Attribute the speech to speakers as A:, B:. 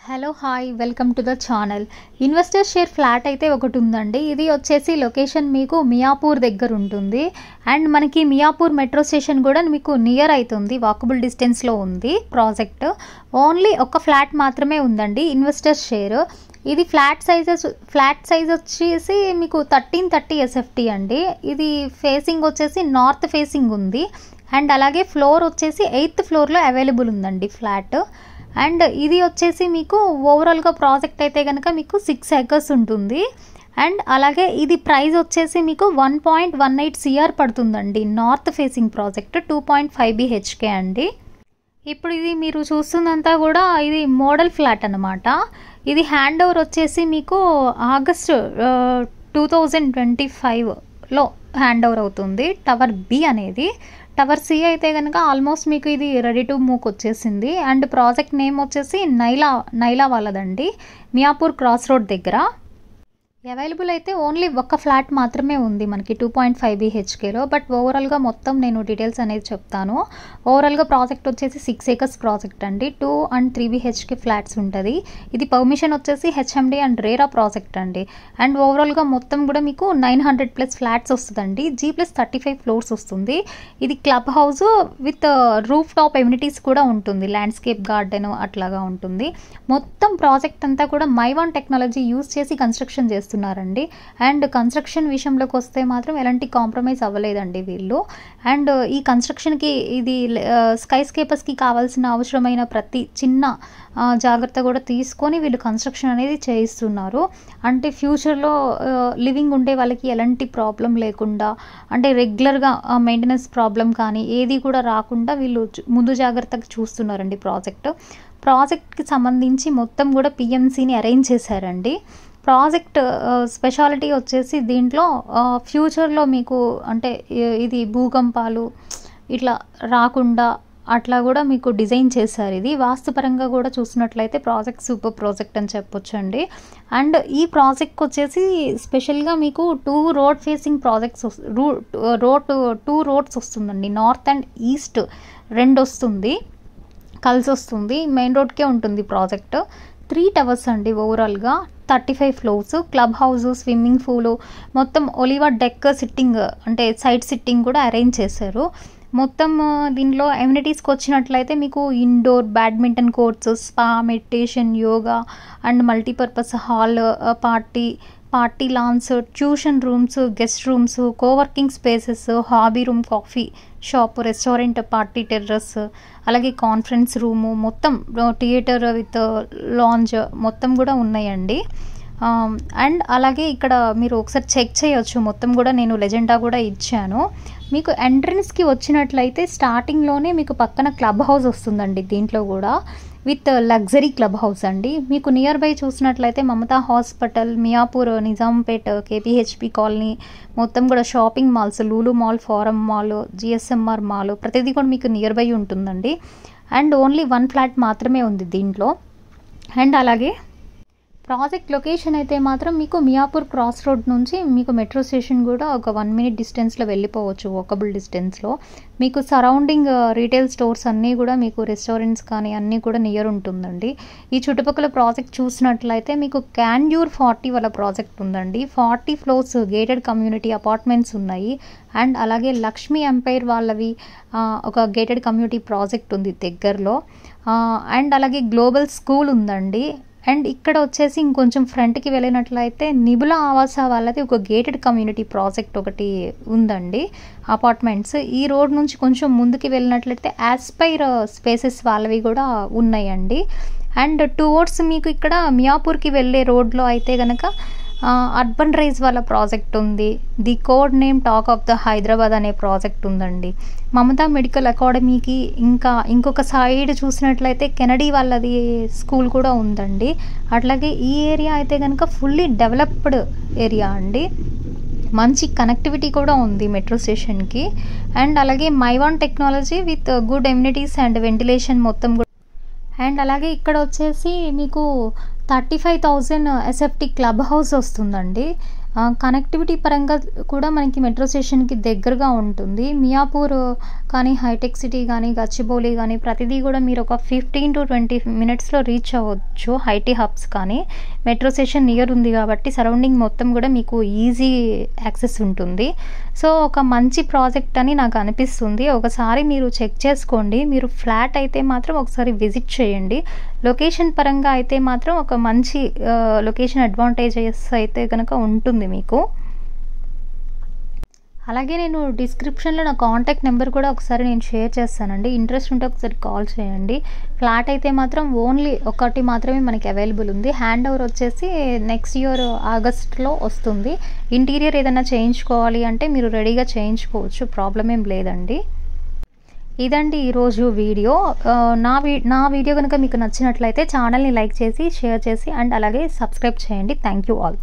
A: Hello hi welcome to the channel. Investor share flat అయితే ఒకటి ఉందండి. ఇది వచ్చేసి లొకేషన్ మీకు మియాపూర్ దగ్గర ఉంటుంది. అండ్ మనకి మియాపూర్ మెట్రో స్టేషన్ కూడా మీకు నియర్ అవుతుంది, వాకబుల్ డిస్టెన్స్లో ఉంది ప్రాజెక్ట్. ఓన్లీ ఒక ఫ్లాట్ మాత్రమే ఉందండి ఇన్వెస్టర్ షేర్. ఇది ఫ్లాట్ సైజ్ వచ్చేసి మీకు 1330 SFT అండి. ఇది ఫేసింగ్ వచ్చేసి నార్త్ ఫేసింగ్ ఉంది. అండ్ అలాగే ఫ్లోర్ వచ్చేసి 8th ఫ్లోర్లో అవైలబుల్ ఉందండి ఫ్లాట్. అండ్ ఇది వచ్చేసి మీకు ఓవరాల్గా ప్రాజెక్ట్ అయితే కనుక మీకు 6 acres ఉంటుంది. అండ్ అలాగే ఇది ప్రైస్ వచ్చేసి మీకు 1.18 CR పడుతుందండి. నార్త్ ఫేసింగ్ ప్రాజెక్ట్ 2.5 BHK అండి. ఇప్పుడు ఇది మీరు చూస్తుందంతా కూడా ఇది మోడల్ ఫ్లాట్ అన్నమాట. ఇది హ్యాండ్ ఓవర్ వచ్చేసి మీకు ఆగస్ట్ 2025లో హ్యాండ్ ఓవర్ అవుతుంది. టవర్ B అనేది. టవర్ C అయితే కనుక ఆల్మోస్ట్ మీకు ఇది రెడీ టు మూవ్ వచ్చేసింది. అండ్ ప్రాజెక్ట్ నేమ్ వచ్చేసి నైలా వాళ్ళదండి, మియాపూర్ క్రాస్ రోడ్ దగ్గర. అవైలబుల్ అయితే ఓన్లీ ఒక్క ఫ్లాట్ మాత్రమే ఉంది మనకి 2.5 BHKలో. బట్ ఓవరాల్గా మొత్తం నేను డీటెయిల్స్ అనేది చెప్తాను. ఓవరాల్గా ప్రాజెక్ట్ వచ్చేసి 6 acres ప్రాజెక్ట్ అండి. 2 and 3 BHK ఫ్లాట్స్ ఉంటుంది. ఇది పర్మిషన్ వచ్చేసి HMD అండ్ రేరా ప్రాజెక్ట్ అండి. అండ్ ఓవరాల్గా మొత్తం కూడా మీకు 900+ ఫ్లాట్స్ వస్తుందండి. G+35 ఫ్లోర్స్ వస్తుంది. ఇది club house with roof top amenities కూడా ఉంటుంది. ల్యాండ్స్కేప్ గార్డెన్ అట్లాగా ఉంటుంది. మొత్తం ప్రాజెక్ట్ అంతా కూడా మైవాన్ టెక్నాలజీ యూజ్ చేసి కన్స్ట్రక్షన్ చేస్తున్నారండి. అండ్ కన్స్ట్రక్షన్ విషయంలోకి వస్తే మాత్రం ఎలాంటి కాంప్రమైజ్ అవ్వలేదండి వీళ్ళు. అండ్ ఈ కన్స్ట్రక్షన్కి ఇది స్కై స్కేపర్స్కి కావాల్సిన అవసరమైన ప్రతి చిన్న జాగ్రత్త కూడా తీసుకొని వీళ్ళు కన్స్ట్రక్షన్ అనేది చేయిస్తున్నారు. అంటే ఫ్యూచర్లో లివింగ్ ఉండే వాళ్ళకి ఎలాంటి ప్రాబ్లం లేకుండా, అంటే రెగ్యులర్గా మెయింటెనెన్స్ ప్రాబ్లం కానీ ఏది కూడా రాకుండా వీళ్ళు ముందు జాగ్రత్తగా చూస్తున్నారండి. ప్రాజెక్ట్కి సంబంధించి మొత్తం కూడా PMCని అరేంజ్ చేశారండి. ప్రాజెక్ట్ స్పెషాలిటీ వచ్చేసి దీంట్లో ఫ్యూచర్లో మీకు అంటే ఇది భూకంపాలు ఇట్లా రాకుండా అట్లా కూడా మీకు డిజైన్ చేశారు. ఇది వాస్తుపరంగా కూడా చూసినట్లయితే ప్రాజెక్ట్ సూపర్ ప్రాజెక్ట్ అని చెప్పొచ్చు అండి. అండ్ ఈ ప్రాజెక్ట్ వచ్చేసి స్పెషల్గా మీకు 2 రోడ్ ఫేసింగ్ ప్రాజెక్ట్స్ 2 రోడ్స్ వస్తుందండి. నార్త్ అండ్ ఈస్ట్ 2 వస్తుంది, కలిసి వస్తుంది. మెయిన్ రోడ్కే ఉంటుంది ప్రాజెక్ట్. 3 టవర్స్ అండి. ఓవరాల్గా 35 floors, club house, swimming pool, మొత్తం ఒలివా డెక్ సిట్టింగ్ అంటే సైడ్ సిట్టింగ్ కూడా అరేంజ్ చేశారు. మొత్తం దీనిలో ఎమ్యూనిటీస్కి వచ్చినట్లయితే మీకు indoor badminton courts, spa, meditation, yoga and multipurpose hall, party lawns, tuition rooms, guest rooms, coworking spaces, hobby room, coffee shop, restaurant, party terrace, అలాగే కాన్ఫరెన్స్ రూము, మొత్తం థియేటర్ విత్ లాంజ్ మొత్తం కూడా ఉన్నాయండి. అండ్ అలాగే ఇక్కడ మీరు ఒకసారి చెక్ చేయొచ్చు. మొత్తం కూడా నేను లెజెండా కూడా ఇచ్చాను. మీకు ఎంట్రన్స్కి వచ్చినట్లయితే స్టార్టింగ్లోనే మీకు పక్కన క్లబ్ హౌస్ వస్తుందండి. దీంట్లో కూడా విత్ లగ్జరీ క్లబ్ హౌస్ అండి. మీకు నియర్ బై చూసినట్లయితే Mamata hospital, Miyapur, Nizampet, KPHP colony, మొత్తం కూడా shopping malls, Lulu mall, Forum mall, GSMR mall ప్రతిదీ కూడా మీకు నియర్ బై ఉంటుందండి. అండ్ ఓన్లీ 1 ఫ్లాట్ మాత్రమే ఉంది దీంట్లో. అండ్ అలాగే ప్రాజెక్ట్ లొకేషన్ అయితే మాత్రం మీకు మియాపూర్ క్రాస్ రోడ్ నుంచి మీకు మెట్రో స్టేషన్ కూడా ఒక 1 minute డిస్టెన్స్లో వెళ్ళిపోవచ్చు, వాకబుల్ డిస్టెన్స్లో. మీకు సరౌండింగ్ రీటైల్ స్టోర్స్ అన్నీ కూడా మీకు రెస్టారెంట్స్ కానీ అన్నీ కూడా నియర్ ఉంటుందండి. ఈ చుట్టుపక్కల ప్రాజెక్ట్ చూసినట్లయితే మీకు క్యాన్యూర్ 40 వాళ్ళ ప్రాజెక్ట్ ఉందండి. 40 ఫ్లోర్స్ గేటెడ్ కమ్యూనిటీ అపార్ట్మెంట్స్ ఉన్నాయి. అండ్ అలాగే లక్ష్మీ ఎంపైర్ వాళ్ళవి ఒక గేటెడ్ కమ్యూనిటీ ప్రాజెక్ట్ ఉంది దగ్గరలో. అండ్ అలాగే గ్లోబల్ స్కూల్ ఉందండి. అండ్ ఇక్కడ వచ్చేసి ఇంకొంచెం ఫ్రంట్కి వెళ్ళినట్లయితే నిబుల ఆవాస వాళ్ళది ఒక గేటెడ్ కమ్యూనిటీ ప్రాజెక్ట్ ఒకటి ఉందండి, అపార్ట్మెంట్స్. ఈ రోడ్ నుంచి కొంచెం ముందుకి వెళ్ళినట్లయితే ఆస్పైర్ స్పేసెస్ వాళ్ళవి కూడా ఉన్నాయండి. అండ్ టువర్డ్స్ మీకు ఇక్కడ మియాపూర్కి వెళ్ళే రోడ్లో అయితే కనుక అర్బన్ రైజ్ వాళ్ళ ప్రాజెక్ట్ ఉంది. The code name talk of the Hyderabad అనే ప్రాజెక్ట్ ఉందండి. మమతా మెడికల్ అకాడమీకి ఇంకొక సైడ్ చూసినట్లయితే కెనడీ వాళ్ళది స్కూల్ కూడా ఉందండి. అట్లాగే ఈ ఏరియా అయితే కనుక ఫుల్లీ డెవలప్డ్ ఏరియా అండి. మంచి కనెక్టివిటీ కూడా ఉంది మెట్రో స్టేషన్కి. అండ్ అలాగే Mivan technology with good amenities and ventilation మొత్తం కూడా. అండ్ అలాగే ఇక్కడ వచ్చేసి మీకు 35,000 SFT క్లబ్ హౌస్ వస్తుందండి. కనెక్టివిటీ పరంగా కూడా మనకి మెట్రో స్టేషన్కి దగ్గరగా ఉంటుంది. మియాపూర్ కానీ, హైటెక్ సిటీ కానీ, గచ్చిబౌలి కానీ ప్రతిదీ కూడా మీరు ఒక 15 to 20 మినిట్స్లో రీచ్ అవ్వచ్చు. ఐటీ హబ్స్ కానీ మెట్రో స్టేషన్ నియర్ ఉంది కాబట్టి సరౌండింగ్ మొత్తం కూడా మీకు ఈజీ యాక్సెస్ ఉంటుంది. సో ఒక మంచి ప్రాజెక్ట్ అని నాకు అనిపిస్తుంది. ఒకసారి మీరు చెక్ చేసుకోండి. మీరు ఫ్లాట్ అయితే మాత్రం ఒకసారి విజిట్ చేయండి. లొకేషన్ పరంగా అయితే మాత్రం ఒక మంచి లొకేషన్ అడ్వాంటేజెస్ అయితే కనుక ఉంటుంది మీకు. అలాగే నేను డిస్క్రిప్షన్లో నా కాంటాక్ట్ నెంబర్ కూడా ఒకసారి నేను షేర్ చేస్తానండి. ఇంట్రెస్ట్ ఉంటే ఒకసారి కాల్ చేయండి. ఫ్లాట్ అయితే మాత్రం ఓన్లీ ఒకటి మాత్రమే మనకి అవైలబుల్ ఉంది. హ్యాండ్ ఓవర్ వచ్చేసి నెక్స్ట్ ఇయర్ ఆగస్ట్లో వస్తుంది. ఇంటీరియర్ ఏదైనా చేయించుకోవాలి అంటే మీరు రెడీగా చేయించుకోవచ్చు, ప్రాబ్లం ఏం లేదండి. ఇదండి ఈరోజు వీడియో. నా వీడియో కనుక మీకు నచ్చినట్లయితే ఛానల్ని లైక్ చేసి, షేర్ చేసి అండ్ అలాగే సబ్స్క్రైబ్ చేయండి. Thank you all.